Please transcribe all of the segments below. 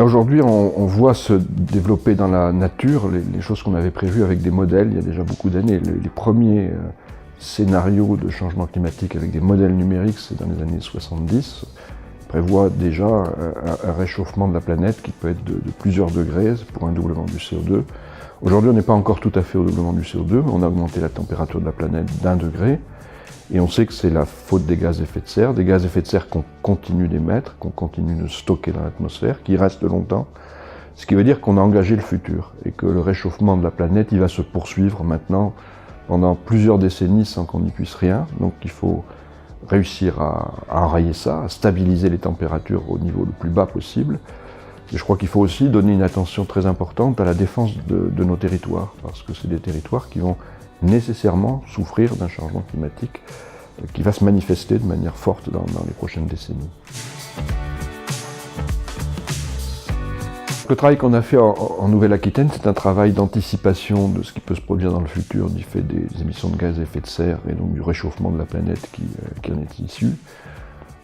Aujourd'hui, on voit se développer dans la nature les choses qu'on avait prévues avec des modèles il y a déjà beaucoup d'années. Les premiers scénarios de changement climatique avec des modèles numériques, c'est dans les années 70, prévoient déjà un réchauffement de la planète qui peut être de plusieurs degrés pour un doublement du CO2. Aujourd'hui, on n'est pas encore tout à fait au doublement du CO2, mais on a augmenté la température de la planète d'1 degré. Et on sait que c'est la faute des gaz à effet de serre, qu'on continue d'émettre, qu'on continue de stocker dans l'atmosphère, qui restent longtemps. Ce qui veut dire qu'on a engagé le futur et que le réchauffement de la planète, il va se poursuivre maintenant pendant plusieurs décennies sans qu'on n'y puisse rien. Donc il faut réussir à enrayer ça, à stabiliser les températures au niveau le plus bas possible. Et je crois qu'il faut aussi donner une attention très importante à la défense de nos territoires, parce que c'est des territoires qui vont nécessairement souffrir d'un changement climatique qui va se manifester de manière forte dans les prochaines décennies. Le travail qu'on a fait en Nouvelle-Aquitaine, c'est un travail d'anticipation de ce qui peut se produire dans le futur du fait des émissions de gaz à effet de serre et donc du réchauffement de la planète qui en est issu.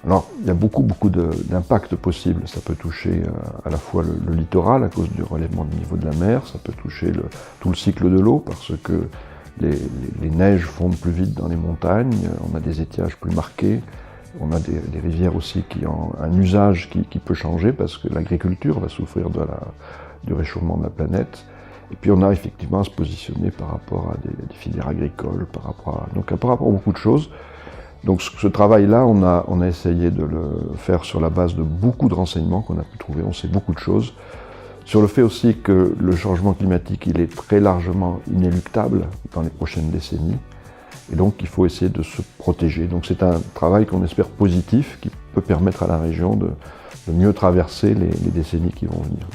Alors, il y a beaucoup d'impacts possibles. Ça peut toucher à la fois le littoral à cause du relèvement du niveau de la mer, ça peut toucher tout le cycle de l'eau parce que les neiges fondent plus vite dans les montagnes, on a des étiages plus marqués, on a des rivières aussi qui ont un usage qui peut changer parce que l'agriculture va souffrir du réchauffement de la planète. Et puis on a effectivement à se positionner par rapport à des filières agricoles, par rapport à beaucoup de choses. Donc ce travail-là, on a essayé de le faire sur la base de beaucoup de renseignements qu'on a pu trouver, on sait beaucoup de choses. Sur le fait aussi que le changement climatique, il est très largement inéluctable dans les prochaines décennies. Et donc il faut essayer de se protéger. Donc c'est un travail qu'on espère positif, qui peut permettre à la région de mieux traverser les décennies qui vont venir.